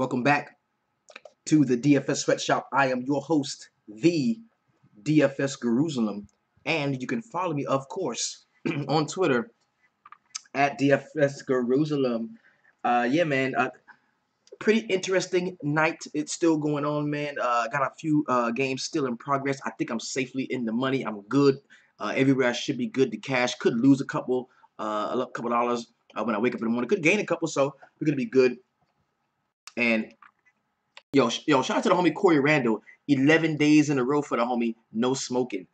Welcome back to the DFS Sweatshop. I am your host, the DFS Jerusalem, and you can follow me, of course, on Twitter at DFS Jerusalem. Yeah, man, pretty interesting night. It's still going on, man. Got a few games still in progress. I think I'm safely in the money. I'm good. Everywhere I should be good to cash. Could lose a couple dollars when I wake up in the morning. Could gain a couple, so we're gonna be good. And yo, shout out to the homie Corey Randall. 11 days in a row for the homie, no smoking.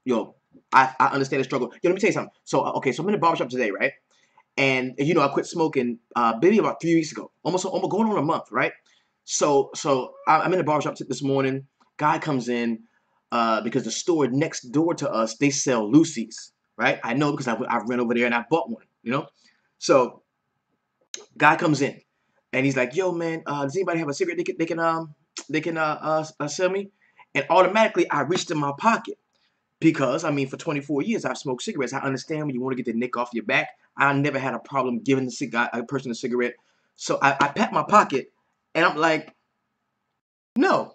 Yo, I understand the struggle. Yo, let me tell you something. So, okay, so I'm in the barbershop today, right? And you know, I quit smoking maybe about 3 weeks ago. Almost going on a month, right? So I'm in the barbershop this morning. Guy comes in because the store next door to us, they sell Lucy's, right? I know because I ran over there and I bought one, you know? So guy comes in and he's like, "Yo, man, does anybody have a cigarette they can sell me?" And automatically I reached in my pocket because I mean, for 24 years I've smoked cigarettes. I understand when you want to get the nick off your back. I never had a problem giving a person a cigarette. So I pat my pocket and I'm like, "No,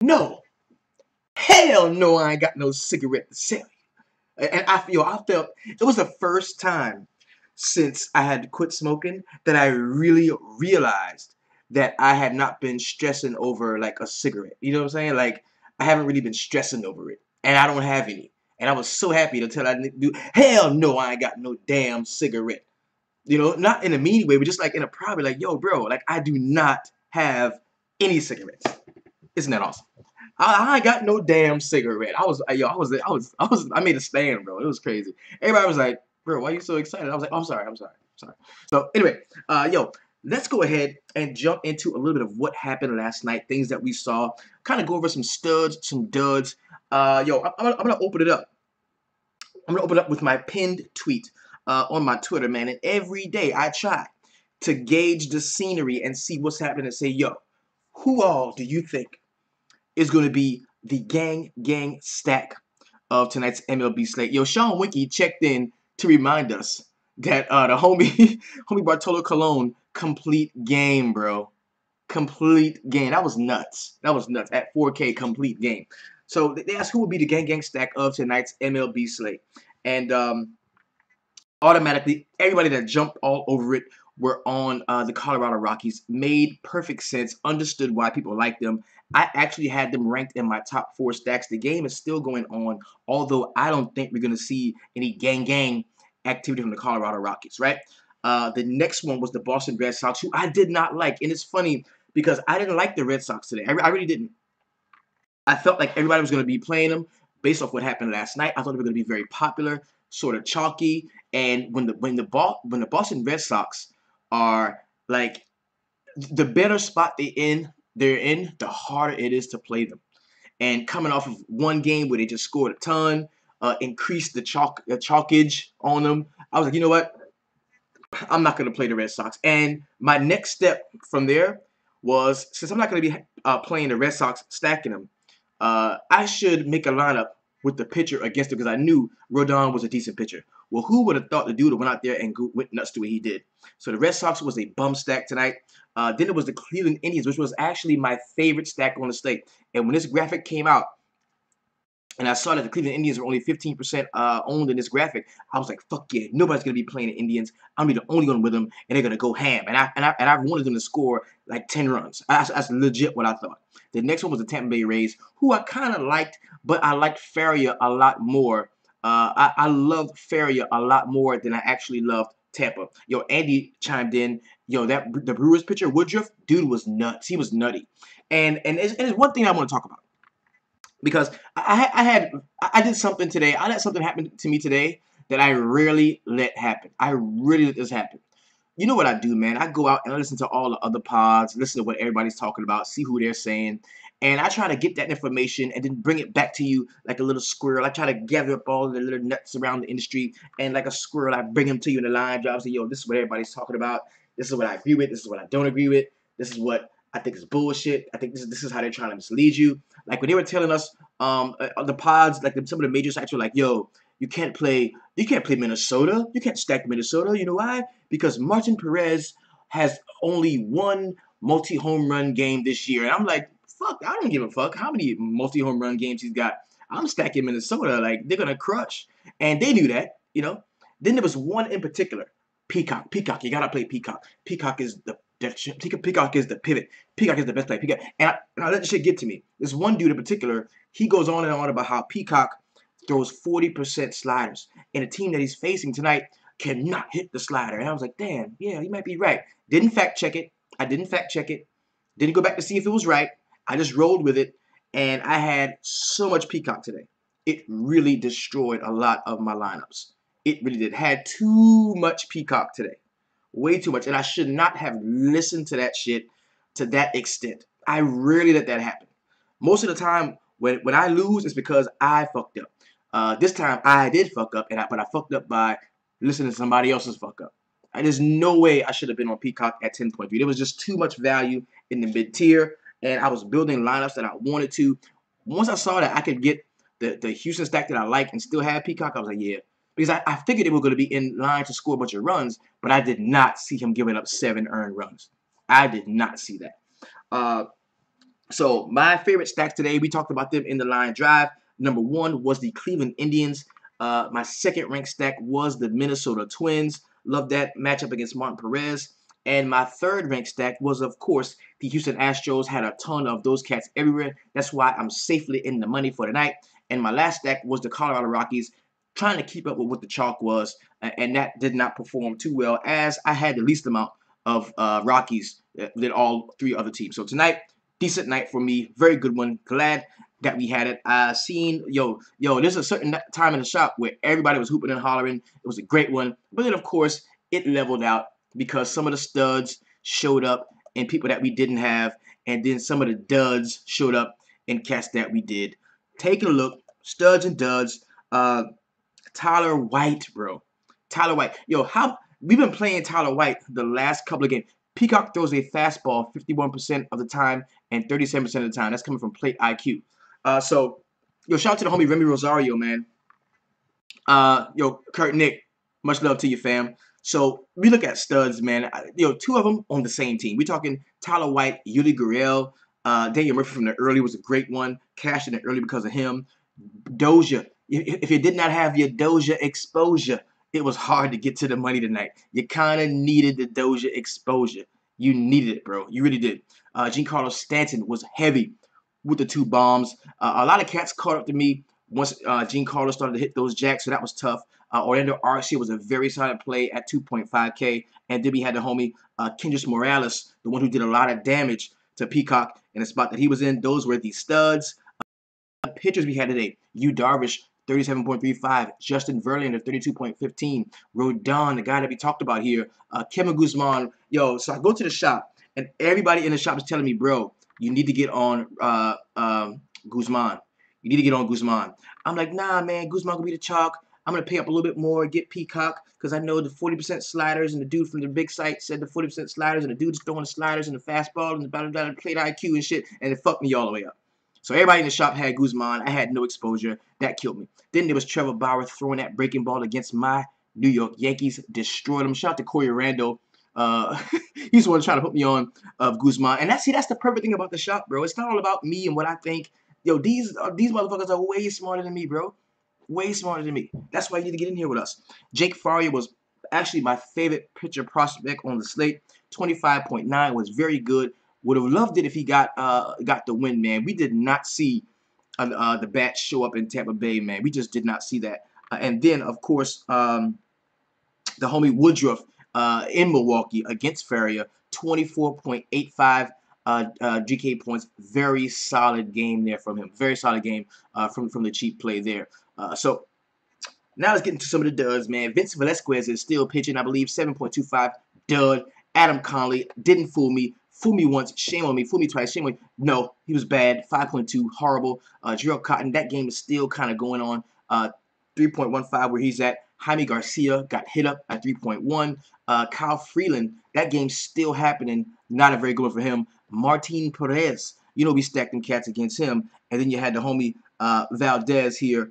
no, hell no, I ain't got no cigarette to sell you." And I felt it was the first time since I had to quit smoking that I really realized that I had not been stressing over like a cigarette. You know what I'm saying? Like I haven't really been stressing over it, and I don't have any. And I was so happy to tell I didn't do. Hell no, I ain't got no damn cigarette. You know, not in a mean way, but just like in a private, like, yo, bro, like I do not have any cigarettes. Isn't that awesome? I ain't got no damn cigarette. I made a stand, bro. It was crazy. Everybody was like, "Bro, why are you so excited?" I was like, oh, I'm sorry. So anyway, yo, let's go ahead and jump into a little bit of what happened last night, things that we saw, kind of go over some studs, some duds. Yo, I'm gonna open it up. I'm gonna open it up with my pinned tweet on my Twitter, man. And every day I try to gauge the scenery and see what's happening and say, yo, who all do you think is going to be the gang stack of tonight's MLB slate? Yo, Sean Winky checked in to remind us that the homie Bartolo Colon, complete game, bro. Complete game. That was nuts. At 4K, complete game. So they asked who would be the gang stack of tonight's MLB slate. And automatically, everybody that jumped all over it were on the Colorado Rockies. Made perfect sense. Understood why people liked them. I actually had them ranked in my top 4 stacks. The game is still going on, although I don't think we're going to see any gang activity from the Colorado Rockies, right? The next one was the Boston Red Sox, who I did not like. And it's funny because I didn't like the Red Sox today. I really didn't. I felt like everybody was going to be playing them based off what happened last night. I thought they were going to be very popular, sort of chalky. And when the Boston Red Sox are like the better spot they're in, the harder it is to play them. And coming off of one game where they just scored a ton, increased the chalkage on them, I was like, you know what? I'm not going to play the Red Sox. And my next step from there was, since I'm not going to be playing the Red Sox, stacking them, I should make a lineup with the pitcher against it because I knew Rodon was a decent pitcher. Well, who would have thought the dude went out there and went nuts the way he did? So the Red Sox was a bum stack tonight. Then it was the Cleveland Indians, which was actually my favorite stack on the slate. And when this graphic came out, and I saw that the Cleveland Indians were only 15% owned in this graphic, I was like, "Fuck yeah, nobody's gonna be playing the Indians. I'm gonna be the only one with them, and they're gonna go ham." And I wanted them to score like 10 runs. That's legit what I thought. The next one was the Tampa Bay Rays, who I kind of liked, but I liked Faria a lot more. I loved Faria a lot more than I actually loved Tampa. Yo, Andy chimed in. Yo, the Brewers pitcher Woodruff, dude was nuts. He was nutty. And there's one thing I want to talk about. Because I did something today. I let something happen to me today that I rarely let happen. I really let this happen. You know what I do, man? I go out and I listen to all the other pods, listen to what everybody's talking about, see who they're saying, and I try to get that information and then bring it back to you like a little squirrel. I try to gather up all the little nuts around the industry, and like a squirrel, I bring them to you in the live job. Say, yo, this is what everybody's talking about. This is what I agree with. This is what I don't agree with. This is what I think is bullshit. I think this is how they're trying to mislead you. Like when they were telling us, the pods, like some of the major sites were like, yo, you can't play Minnesota. You can't stack Minnesota. You know why? Because Martin Perez has only one multi-home run game this year. And I'm like, fuck, I don't give a fuck how many multi-home run games he's got. I'm stacking Minnesota. Like, they're going to crush. And they knew that, you know. Then there was one in particular. Peacock. Peacock. You got to play Peacock. Peacock is the Peacock is the pivot. Peacock is the best player. Peacock. And I let the shit get to me. This one dude in particular, he goes on and on about how Peacock throws 40% sliders. And the team that he's facing tonight cannot hit the slider. And I was like, damn, yeah, he might be right. Didn't fact check it. I didn't fact check it. Didn't go back to see if it was right. I just rolled with it. And I had so much Peacock today. It really destroyed a lot of my lineups. It really did. Had too much Peacock today. Way too much. And I should not have listened to that shit to that extent. I rarely let that happen. Most of the time, when I lose, it's because I fucked up. This time, I did fuck up, but I fucked up by listening to somebody else's fuck up. There's no way I should have been on Peacock at 10.3. There was just too much value in the mid-tier, and I was building lineups that I wanted to. Once I saw that I could get the Houston stack that I like and still have Peacock, I was like, yeah. Because I figured they were going to be in line to score a bunch of runs, but I did not see him giving up 7 earned runs. I did not see that. So my favorite stacks today, we talked about them in the line drive. Number 1 was the Cleveland Indians. My second ranked stack was the Minnesota Twins. Love that matchup against Martin Perez. And my third ranked stack was, of course, the Houston Astros. Had a ton of those cats everywhere. That's why I'm safely in the money for tonight. And my last stack was the Colorado Rockies, trying to keep up with what the chalk was. And that did not perform too well, as I had the least amount of Rockies than all 3 other teams. So tonight, decent night for me. Very good one. Glad that we had it. There's a certain time in the shop where everybody was hooping and hollering. It was a great one. But then, of course, it leveled out because some of the studs showed up and people that we didn't have. And then some of the duds showed up and cats that we did. Taking a look. Studs and duds. Tyler White, bro. Tyler White. We've been playing Tyler White the last couple of games. Peacock throws a fastball 51% of the time and 37% of the time. That's coming from Plate IQ. Shout out to the homie Remy Rosario, man. Kurt Nick, much love to you, fam. So we look at studs, man. 2 of them on the same team. We're talking Tyler White, Yuli Gurriel, Daniel Murphy from the early was a great one. Cashed in the early because of him. Doja. If you did not have your Doja exposure, it was hard to get to the money tonight. You kind of needed the Doja exposure. You needed it, bro. You really did. Giancarlo Stanton was heavy with the 2 bombs. A lot of cats caught up to me once Giancarlo started to hit those jacks, so that was tough. Orlando Arcia was a very solid play at 2.5K. And then we had the homie Kendrys Morales, the one who did a lot of damage to Peacock in the spot that he was in. Those were the studs. Pitchers we had today. Yu Darvish, 37.35. Justin Verlander, 32.15. Rodon, the guy that we talked about here. Kevin Guzman. So I go to the shop, and everybody in the shop is telling me, bro, you need to get on Guzman. You need to get on Guzman. I'm like, nah, man, Guzman gonna be the chalk. I'm gonna pay up a little bit more, get Peacock, because I know the 40% sliders, and the dude from the big site said the 40% sliders, and the dude's throwing the sliders and the fastball and the plate IQ and shit, and it fucked me all the way up. So everybody in the shop had Guzman. I had no exposure. That killed me. Then there was Trevor Bauer throwing that breaking ball against my New York Yankees. Destroyed him. Shout out to Corey Randall. He's the one trying to put me on of Guzman. And that's the perfect thing about the shop, bro. It's not all about me and what I think. These motherfuckers are way smarter than me, bro. Way smarter than me. That's why you need to get in here with us. Jake Faria was actually my favorite pitcher prospect on the slate. 25.9 was very good. Would have loved it if he got the win, man. We did not see the bat show up in Tampa Bay, man. We just did not see that. And then, of course, the homie Woodruff in Milwaukee against Faria, 24.85 GK points. Very solid game there from him. Very solid game from the cheap play there. So now let's get into some of the duds, man. Vince Velasquez is still pitching, I believe, 7.25 dud. Adam Conley didn't fool me. Fool me once, shame on me. Fool me twice, shame on me. No, he was bad. 5.2, horrible. Gerald Cotton, that game is still kind of going on. 3.15 where he's at. Jaime Garcia got hit up at 3.1. Kyle Freeland, that game's still happening. Not a very good one for him. Martin Perez, we stacked them cats against him. And then you had the homie Valdez here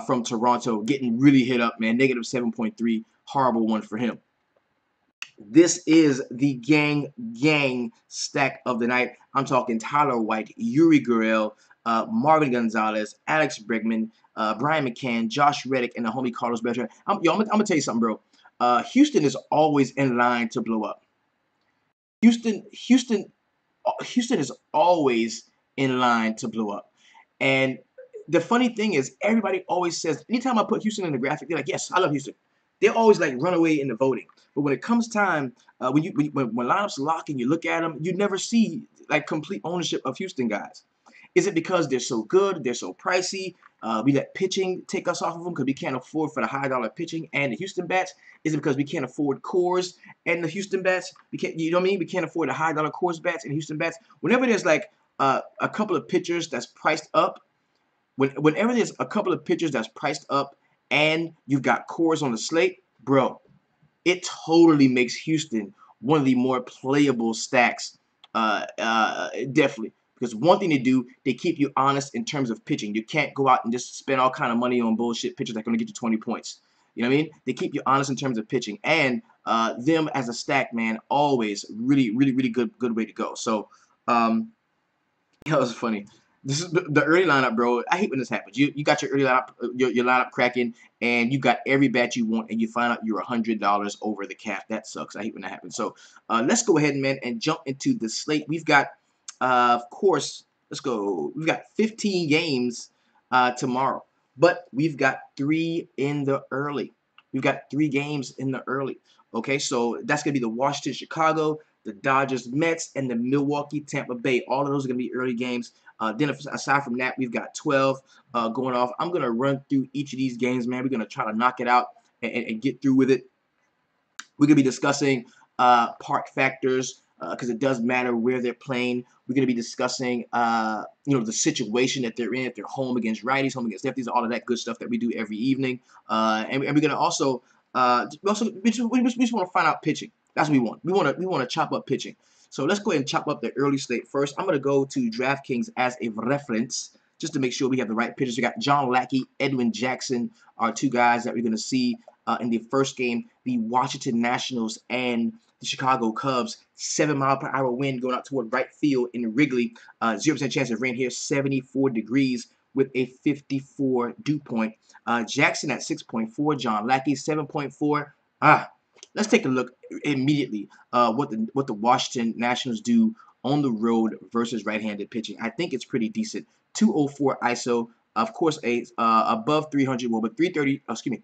from Toronto getting really hit up, man. Negative 7.3. Horrible one for him. This is the gang stack of the night. I'm talking Tyler White, Yuri Gurriel, Marvin Gonzalez, Alex Bregman, Brian McCann, Josh Reddick, and the homie Carlos Beltran. I'm gonna tell you something, bro. Houston is always in line to blow up. Houston, Houston, Houston is always in line to blow up. And the funny thing is, everybody always says, anytime I put Houston in the graphic, they're like, yes, I love Houston. They always like run away in the voting. But when it comes time, when lineups lock and you look at them, you never see like complete ownership of Houston guys. Is it because they're so good, they're so pricey? We let pitching take us off of them because we can't afford for the high dollar pitching and the Houston bats? Is it because we can't afford Coarse and the Houston bats? We can't, you know what I mean? We can't afford the high dollar Coarse bats and Houston bats. Whenever there's like a couple of pitchers that's priced up, whenever there's a couple of pitchers that's priced up and you've got Coarse on the slate, bro, it totally makes Houston one of the more playable stacks. Definitely. Because one thing they do, they keep you honest in terms of pitching. You can't go out and just spend all kind of money on bullshit pitchers that are going to get you 20 points. You know what I mean? They keep you honest in terms of pitching. And them as a stack, man, always really good way to go. So, that was funny. This is the early lineup, bro. I hate when this happens. You got your early lineup, your lineup cracking, and you got every bat you want, and you find out you're $100 over the cap. That sucks. I hate when that happens. So let's go ahead, man, and jump into the slate. We've got, of course, let's go. We've got 15 games tomorrow, but we've got 3 in the early. We've got 3 games in the early. Okay, so that's gonna be the Washington, Chicago, the Dodgers, Mets, and the Milwaukee, Tampa Bay. All of those are going to be early games. Then aside from that, we've got 12 going off. I'm going to run through each of these games, man. We're going to try to knock it out and get through with it. We're going to be discussing park factors because it does matter where they're playing. We're going to be discussing, the situation that they're in, if they're home against righties, home against lefties, all of that good stuff that we do every evening. And we're going to also, we just want to find out pitching. That's what we want. We want to chop up pitching. So let's go ahead and chop up the early slate first. I'm going to go to DraftKings as a reference just to make sure we have the right pitchers. We got John Lackey, Edwin Jackson are 2 guys that we're going to see in the first game. The Washington Nationals and the Chicago Cubs, 7-mile-per-hour wind going out toward right field in Wrigley. 0% chance of rain here, 74 degrees with a 54 dew point. Jackson at 6.4, John Lackey 7.4. Let's take a look immediately what the Washington Nationals do on the road versus right-handed pitching. I think it's pretty decent. 204 ISO, of course, a above 300 WOBA, 330. Excuse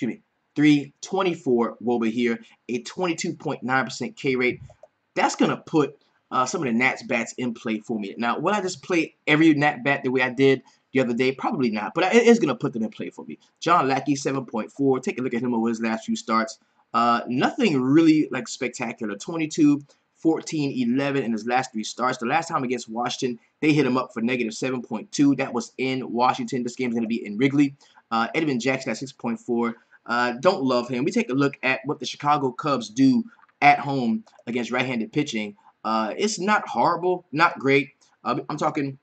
me, 324 WOBA here, a 22.9% K rate. That's gonna put some of the Nats bats in play for me. Now, will I just play every Nat bat the way I did the other day? Probably not, but it is gonna put them in play for me. John Lackey 7.4. Take a look at him over his last few starts. Nothing really like spectacular. 22, 14, 11 in his last 3 starts. The last time against Washington, they hit him up for negative 7.2. That was in Washington. This game's going to be in Wrigley. Edwin Jackson at 6.4. Don't love him. We take a look at what the Chicago Cubs do at home against right-handed pitching. It's not horrible, not great. I'm talking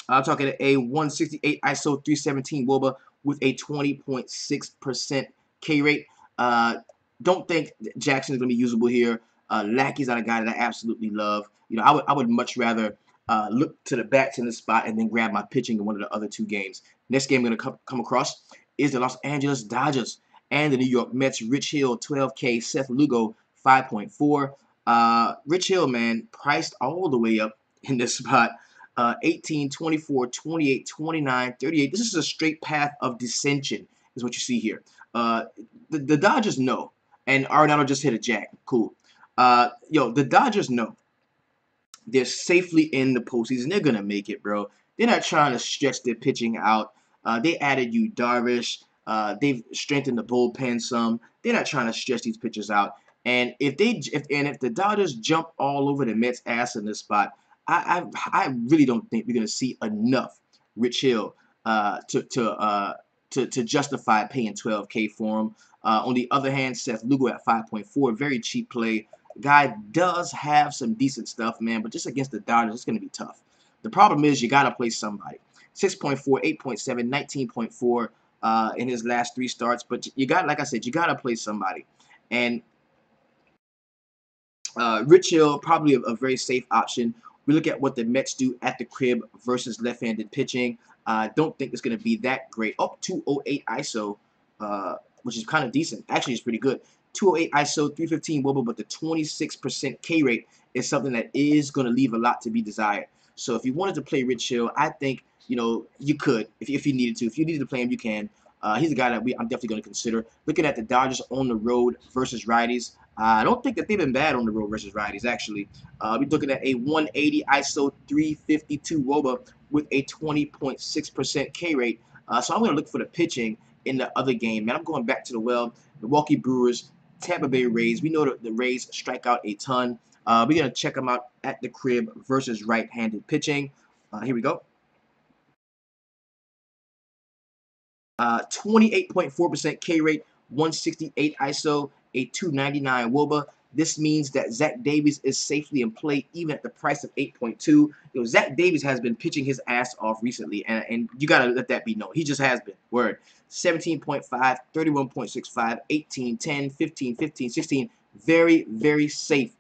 a 168 ISO, 317 WOBA with a 20.6% K rate. Don't think Jackson is going to be usable here. Lackey's not a guy that I absolutely love. I would much rather look to the bats in this spot and then grab my pitching in one of the other 2 games. Next game I'm going to come across is the Los Angeles Dodgers and the New York Mets. Rich Hill, 12K. Seth Lugo, 5.4. Rich Hill, man, priced all the way up in this spot. 18, 24, 28, 29, 38. This is a straight path of dissension is what you see here. The Dodgers know. And Arenado just hit a jack. Cool. The Dodgers know they're safely in the postseason. They're going to make it, bro. They're not trying to stretch their pitching out. They added you Darvish. They've strengthened the bullpen some. They're not trying to stretch these pitchers out. And if the Dodgers jump all over the Mets' ass in this spot, I really don't think we're going to see enough Rich Hill to justify paying 12K for him. On the other hand, Seth Lugo at 5.4, very cheap play. Guy does have some decent stuff, man, but just against the Dodgers, it's going to be tough. The problem is you got to play somebody. 6.4, 8.7, 19.4 in his last 3 starts, but like I said, you got to play somebody. And Rich Hill, probably a very safe option. We look at what the Mets do at the crib versus left-handed pitching. I don't think it's going to be that great. Oh, 208 ISO, which is kind of decent. Actually, it's pretty good. 208 ISO, 315 wOBA, but the 26% K rate is something that is going to leave a lot to be desired. So if you wanted to play Rich Hill, I think you could if you needed to. If you needed to play him, you can. He's a guy that I'm definitely going to consider. Looking at the Dodgers on the road versus righties, I don't think that they've been bad on the road versus righties, actually. We're looking at a 180 ISO 352 wOBA with a 20.6% K rate. So I'm going to look for the pitching in the other game. Man, I'm going back to the well. Milwaukee Brewers, Tampa Bay Rays. We know that the Rays strike out a ton. We're going to check them out at the crib versus right-handed pitching. Here we go. 28.4% K rate, 168 ISO, a 299 wOBA. This means that Zach Davies is safely in play even at the price of 8.2. Zach Davies has been pitching his ass off recently, and you got to let that be known. He just has been. Word. 17.5, 31.65, 18, 10, 15, 15, 16. Very, very safe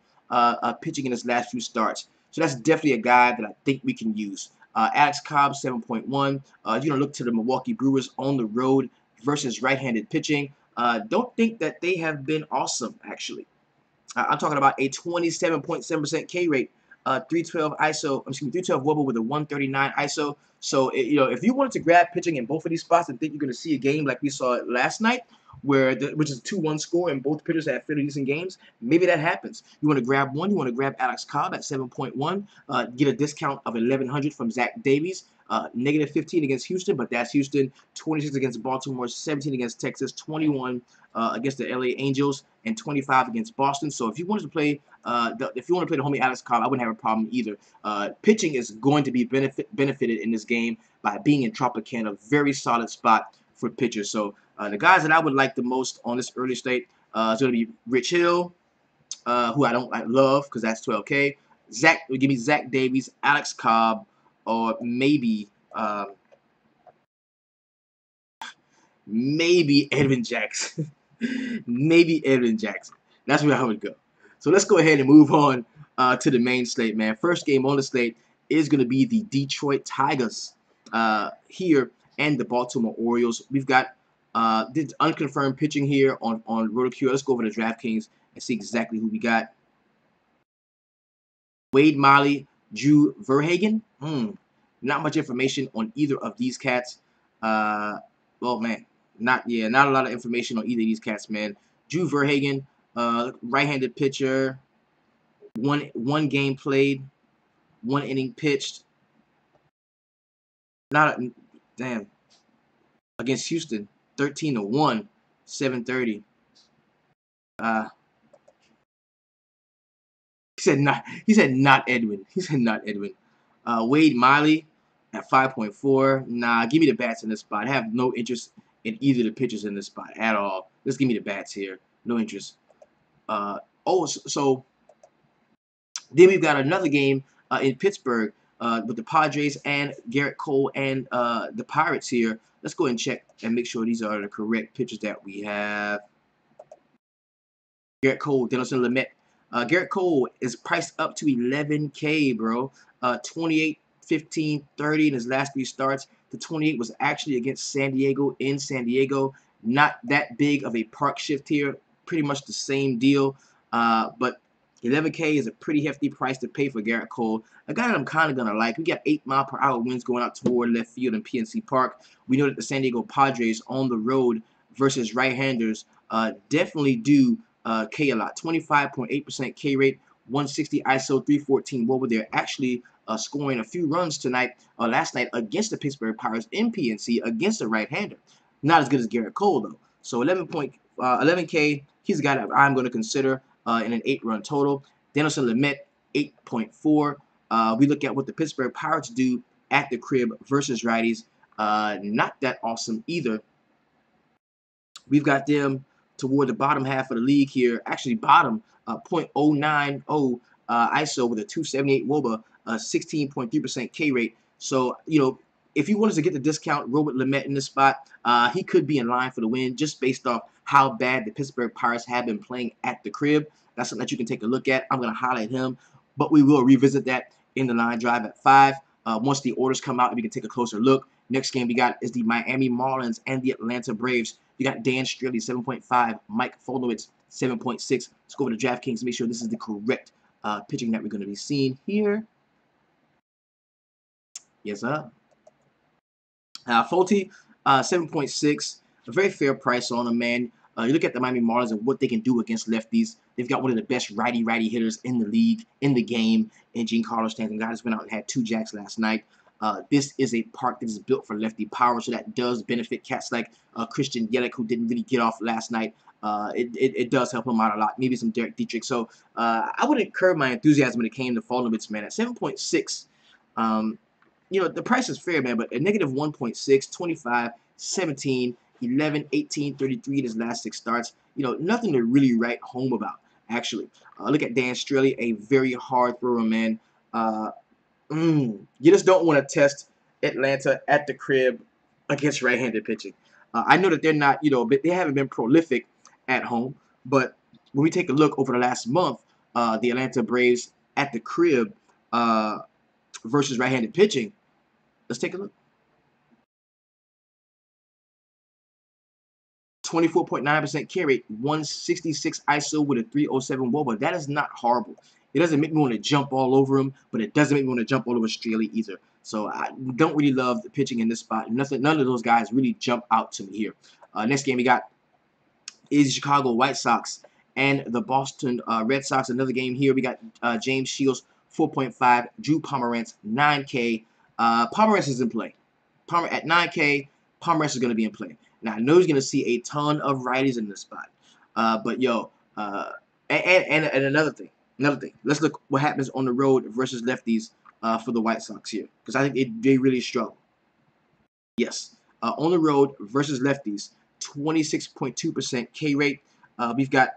pitching in his last few starts. So that's definitely a guy that I think we can use. Alex Cobb, 7.1. You're going to look to the Milwaukee Brewers on the road versus right-handed pitching. Don't think that they have been awesome, actually. I'm talking about a 27.7% K rate, 312 ISO, excuse me, 312 wOBA with a 139 ISO. So, if you wanted to grab pitching in both of these spots and think you're going to see a game like we saw last night, which is a 2-1 score and both pitchers had fairly decent games, maybe that happens. You want to grab one, you want to grab Alex Cobb at 7.1, get a discount of 1,100 from Zach Davies. Negative 15 against Houston, but that's Houston. 26 against Baltimore, 17 against Texas, 21 against the LA Angels, and 25 against Boston. So if you wanted to play, if you want to play the homie Alex Cobb, I wouldn't have a problem either. Pitching is going to be benefited in this game by being in Tropicana, very solid spot for pitchers. So the guys that I would like the most on this early slate is going to be Rich Hill, who I love because that's 12K. Give me Zach Davies, Alex Cobb, or maybe Edwin Jackson. Maybe Edwin Jackson. That's where I would go. So let's go ahead and move on to the main slate, man. First game on the slate is going to be the Detroit Tigers here and the Baltimore Orioles. We've got this unconfirmed pitching here on RotoQ. Let's go over to DraftKings and see exactly who we got. Wade Miley, Drew Verhagen. Not much information on either of these cats. Well, man, not a lot of information on either of these cats, man. Drew Verhagen, right-handed pitcher, one game played, 1 inning pitched. Damn. Against Houston, 13-1, 730. He said not Edwin. He said not Edwin. Wade Miley at 5.4. Nah, give me the bats in this spot. I have no interest in either of the pitchers in this spot at all. Just give me the bats here. No interest. So then we've got another game in Pittsburgh with the Padres and Garrett Cole and the Pirates here. Let's go and check and make sure these are the correct pitchers that we have. Garrett Cole, Dinelson Lamet. Garrett Cole is priced up to 11K, bro. 28, 15, 30 in his last 3 starts. The 28 was actually against San Diego in San Diego. Not that big of a park shift here. Pretty much the same deal. But 11K is a pretty hefty price to pay for Garrett Cole. A guy that I'm kind of going to like. We got 8-mile-per-hour winds going out toward left field in PNC Park. We know that the San Diego Padres on the road versus right-handers definitely do K a lot. 25.8% K rate, 160 ISO, 314 wOBA. They're actually scoring a few runs last night against the Pittsburgh Pirates in PNC against a right-hander. Not as good as Garrett Cole, though. So 11K, he's a guy that I'm going to consider in an 8-run total. Dinelson Lamet, 8.4. We look at what the Pittsburgh Pirates do at the crib versus righties. Not that awesome either. We've got them toward the bottom half of the league here. Actually, bottom 0.090 ISO with a 278 wOBA, 16.3% K rate. So, if you wanted to get the discount, Robert Lamet in this spot, he could be in line for the win just based off how bad the Pittsburgh Pirates have been playing at the crib. That's something that you can take a look at. I'm going to highlight him, but we will revisit that in the line drive at 5. Once the orders come out, we can take a closer look. Next game we got is the Miami Marlins and the Atlanta Braves. You got Dan Straley, 7.5, Mike Folowitz, 7.6. Let's go over to DraftKings to make sure this is the correct pitching that we're going to be seeing here. Yes, sir. Fulte, 7.6, a very fair price on him, man. You look at the Miami Marlins and what they can do against lefties. They've got one of the best righty hitters in the league, in the game, in Giancarlo Stanton. Guy just went out and had 2 jacks last night. This is a park that is built for lefty power, so that does benefit cats like Christian Yelich, who didn't really get off last night. It does help him out a lot. Maybe some Derek Dietrich. So I wouldn't curb my enthusiasm when it came to Folowitz, man. At 7.6, you know, the price is fair, man, but a negative 1.6, 25, 17, 11, 18, 33 in his last 6 starts. You know, nothing to really write home about, actually. Look at Dan Straley, a very hard thrower, man. You just don't want to test Atlanta at the crib against right-handed pitching. I know that they're not, you know, but they haven't been prolific at home. But when we take a look over the last month, the Atlanta Braves at the crib versus right-handed pitching, let's take a look. 24.9% K rate, 166 ISO with a 307 WOBA. That is not horrible. It doesn't make me want to jump all over him, but it doesn't make me want to jump all over Straley either. So I don't really love the pitching in this spot. None of those guys really jump out to me here. Next game we got is Chicago White Sox and the Boston Red Sox. Another game here. We got James Shields, 4.5. Drew Pomeranz, 9K. Pomeranz is in play. At 9K, Pomeranz is going to be in play. Now, I know he's going to see a ton of righties in this spot. But, yo, and another thing. Let's look what happens on the road versus lefties for the White Sox here. Because I think they really struggle. Yes. On the road versus lefties, 26.2% K rate. We've got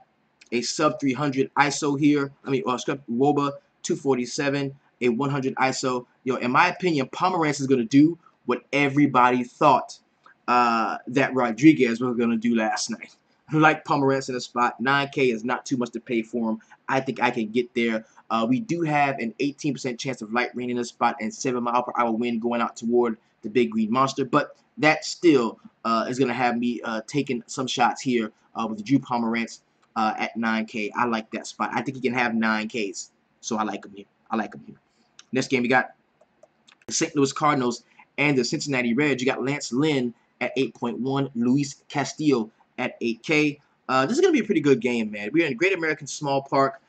a sub 300 ISO here. Sub WOBA, 247, a 100 ISO. Yo, in my opinion, Pomeranz is going to do what everybody thought that Rodriguez was going to do last night. Like Pomeranz in the spot, 9K is not too much to pay for him. I think I can get there. We do have an 18% chance of light rain in the spot and 7-mile-per-hour wind going out toward the big green monster. But that still is going to have me taking some shots here with Drew Pomeranz at 9K. I like that spot. I think he can have 9Ks. So I like him here. Next game, we got the St. Louis Cardinals and the Cincinnati Reds. You got Lance Lynn at 8.1, Luis Castillo at 8K. This is going to be a pretty good game, man. We're in Great American Small Park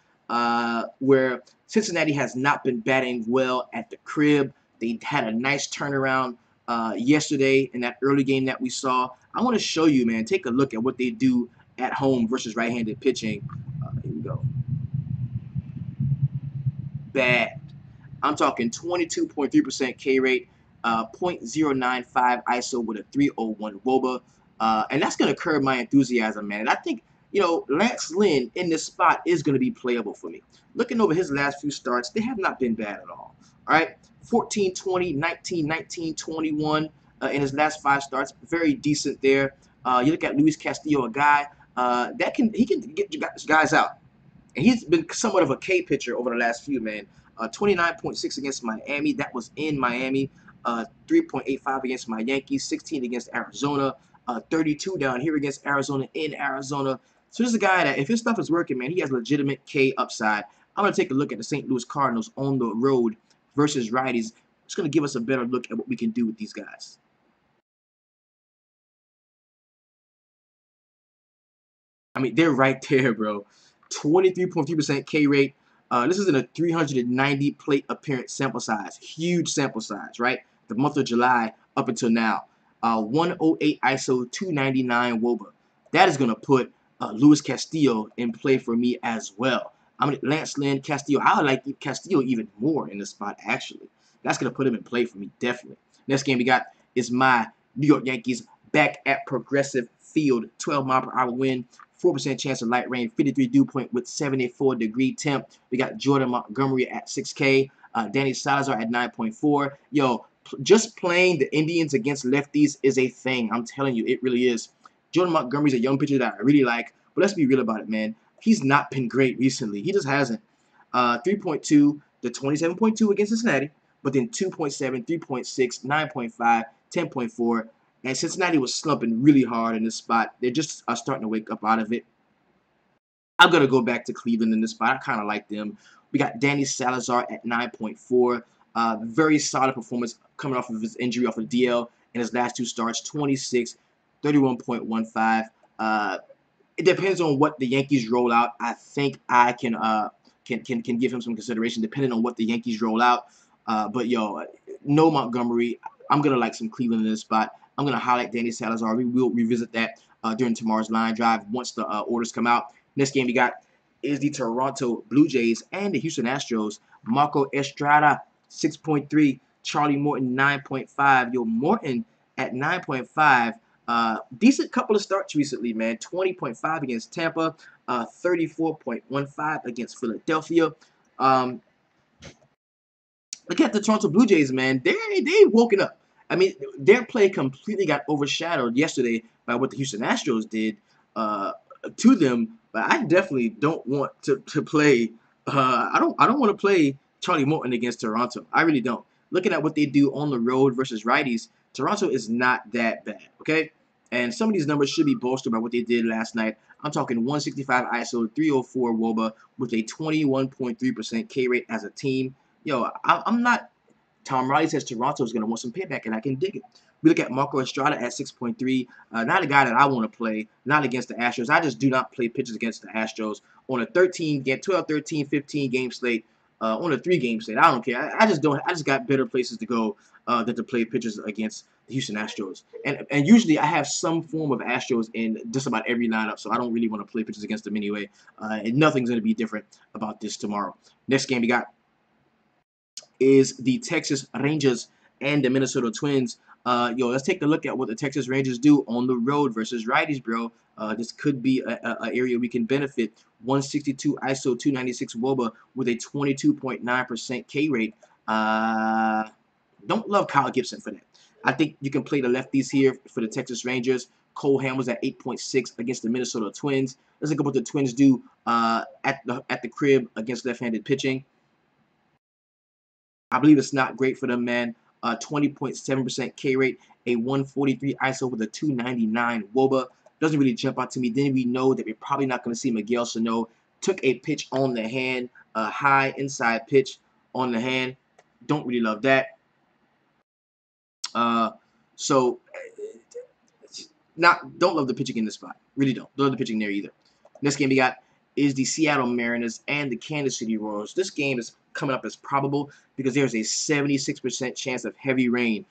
where Cincinnati has not been batting well at the crib. They had a nice turnaround yesterday in that early game that we saw. I want to show you, man. Take a look at what they do at home versus right-handed pitching. Here we go. Bad. I'm talking 22.3% K rate, 0.095 ISO with a 301 WOBA. And that's going to curb my enthusiasm, man. And I think, you know, Lance Lynn in this spot is going to be playable for me. Looking over his last few starts, they have not been bad at all. All right, 14, 20, 19, 19, 21 in his last 5 starts. Very decent there. You look at Luis Castillo, a guy that can get guys out. And he's been somewhat of a K pitcher over the last few, man. 29.6 against Miami. That was in Miami. 3.85 against my Yankees. 16 against Arizona. 32 down here against Arizona in Arizona. So this is a guy that, if his stuff is working, man, he has legitimate K upside. I'm going to take a look at the St. Louis Cardinals on the road versus righties. It's going to give us a better look at what we can do with these guys. I mean, they're right there, bro. 23.3% K rate. This is in a 390 plate appearance sample size. Huge sample size, right? The month of July up until now. 108 ISO, 299 WOBA. That is going to put Luis Castillo in play for me as well. Lance Lynn, Castillo. I like Castillo even more in this spot, actually. That's going to put him in play for me, definitely. Next game we got is my New York Yankees back at Progressive Field. 12-mile-per-hour wind. 4% chance of light rain, 53 dew point with 74-degree temp. We got Jordan Montgomery at 6K, Danny Salazar at 9.4. Yo, just playing the Indians against lefties is a thing. I'm telling you, it really is. Jordan Montgomery's a young pitcher that I really like, but let's be real about it, man. He's not been great recently. He just hasn't. 3.2 to 27.2 against Cincinnati, but then 2.7, 3.6, 9.5, 10.4. And Cincinnati was slumping really hard in this spot. They're just starting to wake up out of it. I'm going to go back to Cleveland in this spot. I kind of like them. We got Danny Salazar at 9.4. Very solid performance coming off of his injury off of DL in his last two starts. 26, 31.15. It depends on what the Yankees roll out. I think I can give him some consideration depending on what the Yankees roll out. But yo, no Montgomery. I'm gonna like some Cleveland in this spot. I'm gonna highlight Danny Salazar. We will revisit that during tomorrow's line drive once the orders come out. Next game we got is the Toronto Blue Jays and the Houston Astros. Marco Estrada 6.3, Charlie Morton 9.5. Yo, Morton at 9.5. Decent couple of starts recently, man. 20.5 against Tampa, 34.15 against Philadelphia. Look at the Toronto Blue Jays, man. They woken up. I mean, their play completely got overshadowed yesterday by what the Houston Astros did to them. But I definitely don't want to play. I don't want to play Charlie Morton against Toronto. I really don't. Looking at what they do on the road versus righties, Toronto is not that bad. Okay, and some of these numbers should be bolstered by what they did last night. I'm talking 165 ISO, 304 WOBA with a 21.3% K rate as a team. Yo, I'm not. Tom Riley says Toronto is going to want some payback, and I can dig it. We look at Marco Estrada at 6.3. Not a guy that I want to play, not against the Astros. I just do not play pitchers against the Astros on a 12, 13, 15 game slate. On a 3-game slate, I don't care. I just don't. I just got better places to go than to play pitchers against the Houston Astros. And usually I have some form of Astros in just about every lineup, so I don't really want to play pitchers against them anyway. And nothing's going to be different about this tomorrow. Next game we got is the Texas Rangers and the Minnesota Twins. Yo, let's take a look at what the Texas Rangers do on the road versus righties, bro. This could be a area we can benefit. 162 ISO, 296 WOBA with a 22.9% K rate. Don't love Kyle Gibson for that. I think you can play the lefties here for the Texas Rangers. Cole Hamels at 8.6 against the Minnesota Twins. Let's look at what the Twins do at the crib against left-handed pitching. I believe it's not great for them, man. 20.7% K rate, a 143 ISO with a 299 WOBA. Doesn't really jump out to me. Then we know that we're probably not going to see Miguel Sano. Took a pitch on the hand, a high inside pitch on the hand. Don't really love that. So don't love the pitching in this spot. Really don't. Don't love the pitching there either. Next game we got is the Seattle Mariners and the Kansas City Royals. This game is coming up as probable because there's a 76% chance of heavy rain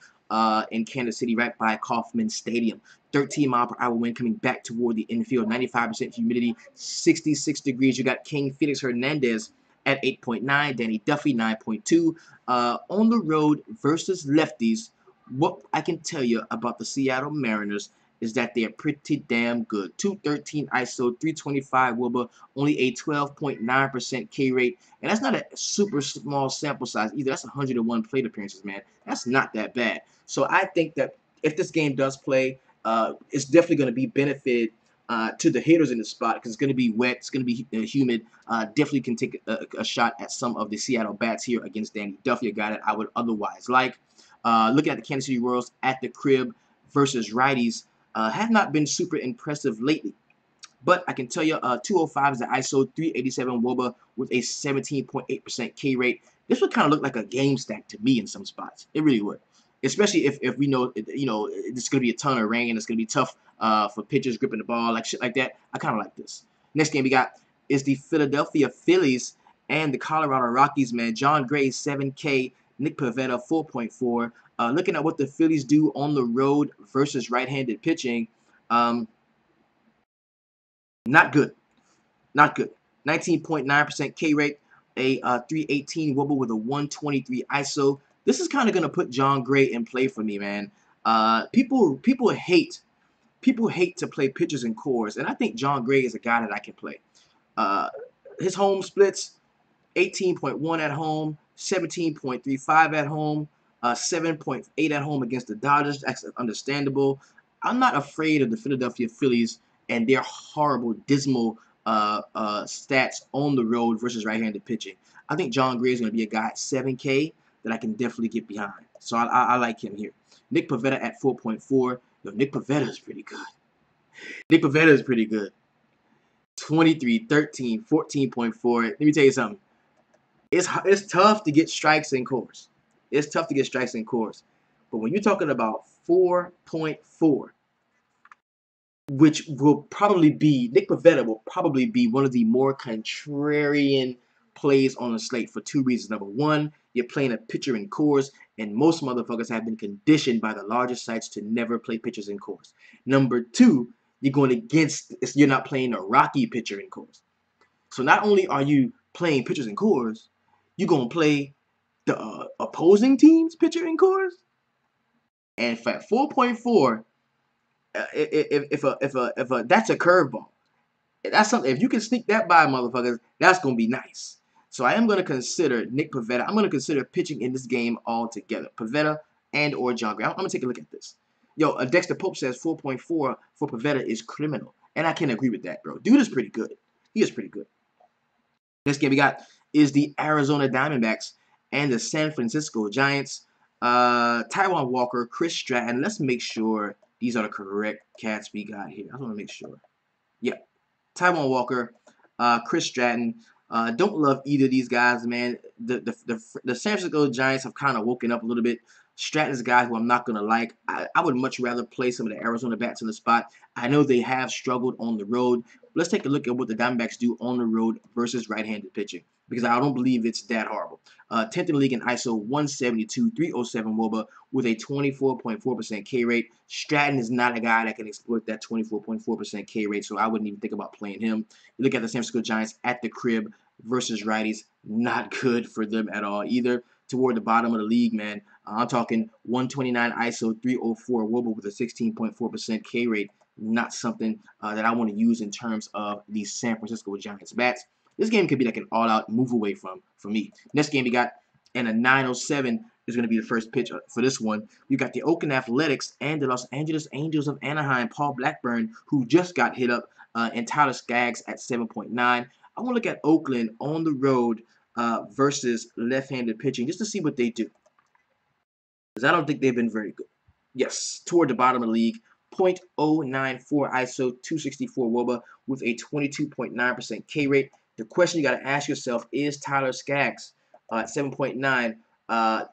in Kansas City right by Kauffman Stadium. 13-mile-per-hour wind coming back toward the infield. 95% humidity. 66 degrees. You got King Felix Hernandez at 8.9. Danny Duffy 9.2. On the road versus lefties. What I can tell you about the Seattle Mariners is that they're pretty damn good. 213 ISO, 325 WOBA, only a 12.9% K rate. And that's not a super small sample size either. That's 101 plate appearances, man. That's not that bad. So I think that if this game does play, it's definitely going to be benefit to the hitters in the spot because it's going to be wet. It's going to be humid. Definitely can take a shot at some of the Seattle bats here against Danny Duffy, a guy that I would otherwise like. Looking at the Kansas City Royals at the crib versus righties. Have not been super impressive lately. But I can tell you 205 is the ISO, 387 WOBA with a 17.8% K rate. This would kind of look like a game stack to me in some spots. It really would. Especially if we know, there's going to be a ton of rain. It's going to be tough for pitchers gripping the ball, like shit like that. I kind of like this. Next game we got is the Philadelphia Phillies and the Colorado Rockies, man. John Gray, 7K. Nick Pivetta, 4.4. Looking at what the Phillies do on the road versus right-handed pitching, not good. Not good. 19.9% K rate, a 318 WOBA with a 123 ISO. This is kind of going to put John Gray in play for me, man. People hate to play pitchers in Coarse, and I think John Gray is a guy that I can play. His home splits, 18.1 at home, 17.35 at home, 7.8 at home against the Dodgers. That's understandable. I'm not afraid of the Philadelphia Phillies and their horrible, dismal stats on the road versus right-handed pitching. I think John Gray is going to be a guy at 7K that I can definitely get behind. So I like him here. Nick Pivetta at 4.4. Yo, Nick Pivetta is pretty good. Nick Pivetta is pretty good. 23, 13, 14.4. Let me tell you something. It's tough to get strikes in Coarse. It's tough to get strikes in Coarse. But when you're talking about 4.4, which will probably be, Nick Pivetta will probably be one of the more contrarian plays on the slate for two reasons. Number one, you're playing a pitcher in Coarse, and most motherfuckers have been conditioned by the largest sites to never play pitchers in Coarse. Number two, you're not playing a Rocky pitcher in Coarse. So not only are you playing pitchers in Coarse, you're going to play the opposing team's pitcher in Coarse. And in fact, 4.4, if that's a curveball. That's something. If you can sneak that by, motherfuckers, that's gonna be nice. So I am gonna consider Nick Pivetta. I'm gonna consider pitching in this game altogether. Pivetta and or John Gray. I'm gonna take a look at this. Yo, Dexter Pope says 4.4 for Pivetta is criminal, and I can agree with that, bro. Dude is pretty good. He is pretty good. Next game we got is the Arizona Diamondbacks and the San Francisco Giants. Taijuan Walker, Chris Stratton. Let's make sure these are the correct cats we got here. I want to make sure. Yeah. Taijuan Walker, Chris Stratton. Don't love either of these guys, man. The San Francisco Giants have kind of woken up a little bit. Stratton's a guy who I'm not going to like. I would much rather play some of the Arizona bats in the spot. I know they have struggled on the road. Let's take a look at what the Diamondbacks do on the road versus right-handed pitching, because I don't believe it's that horrible. 10th in the league in ISO, 172, 307 WOBA with a 24.4% K rate. Stratton is not a guy that can exploit that 24.4% K rate, so I wouldn't even think about playing him. You look at the San Francisco Giants at the crib versus righties, not good for them at all either. Toward the bottom of the league, man. I'm talking 129 ISO, 304 WOBA with a 16.4% K rate. Not something that I want to use in terms of the San Francisco Giants bats. This game could be like an all-out move away from for me. Next game we got, and a 9:07 is going to be the first pitch for this one. You got the Oakland Athletics and the Los Angeles Angels of Anaheim. Paul Blackburn, who just got hit up, and Tyler Skaggs at 7.9. I want to look at Oakland on the road versus left-handed pitching just to see what they do, because I don't think they've been very good. Yes, toward the bottom of the league. 0.094 ISO, 264 WOBA with a 22.9% K rate. The question you got to ask yourself is Tyler Skaggs at 7.9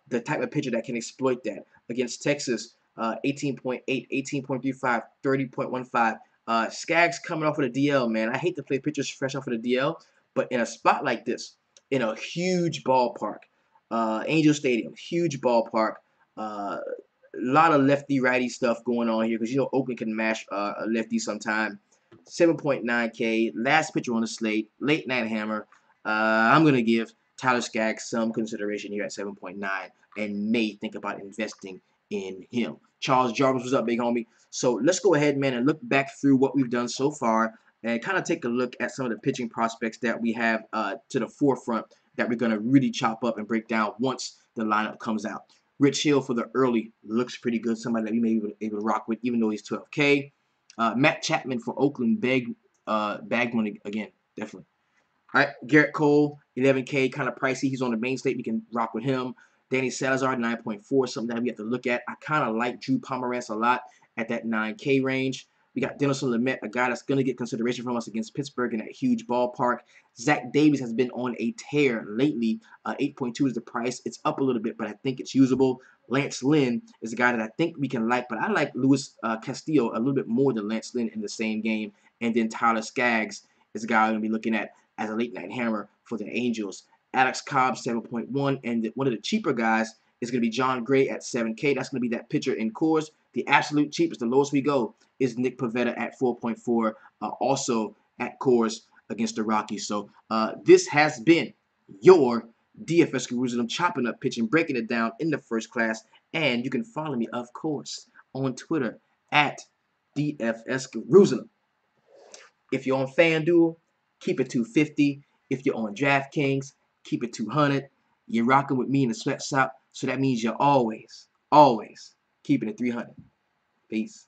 the type of pitcher that can exploit that against Texas? 18.8, 18.35, 30.15. Skaggs coming off of the DL, man. I hate to play pitchers fresh off of the DL, but in a spot like this, in a huge ballpark, Angel Stadium, huge ballpark, a lot of lefty-righty stuff going on here because, you know, Oakland can mash a lefty sometime. 7.9K, last pitcher on the slate, late night hammer. I'm going to give Tyler Skaggs some consideration here at 7.9 and may think about investing in him. Charles Jarvis was up, big homie. So let's go ahead, man, and look back through what we've done so far and kind of take a look at some of the pitching prospects that we have to the forefront that we're going to really chop up and break down once the lineup comes out. Rich Hill for the early looks pretty good. Somebody that we may be able to rock with, even though he's 12K. Matt Chapman for Oakland, bag money again, definitely. All right, Garrett Cole, 11K, kind of pricey. He's on the main slate. We can rock with him. Danny Salazar, 9.4, something that we have to look at. I kind of like Drew Pomeranz a lot at that 9K range. We got Denison Lamet, a guy that's going to get consideration from us against Pittsburgh in that huge ballpark. Zach Davies has been on a tear lately. 8.2 is the price. It's up a little bit, but I think it's usable. Lance Lynn is a guy that I think we can like, but I like Luis Castillo a little bit more than Lance Lynn in the same game. And then Tyler Skaggs is a guy I'm going to be looking at as a late night hammer for the Angels. Alex Cobb, 7.1, and one of the cheaper guys is going to be John Gray at 7K. That's going to be that pitcher in Coarse. The absolute cheapest, the lowest we go, is Nick Pivetta at 4.4, also at Coarse against the Rockies. So this has been your DFS Jerusalem, chopping up pitching, breaking it down in the first class. And you can follow me, of course, on Twitter at DFS Jerusalem. If you're on FanDuel, keep it 250. If you're on DraftKings, keep it 200. You're rocking with me in the sweatshop, so that means you're always keeping it 300. Peace.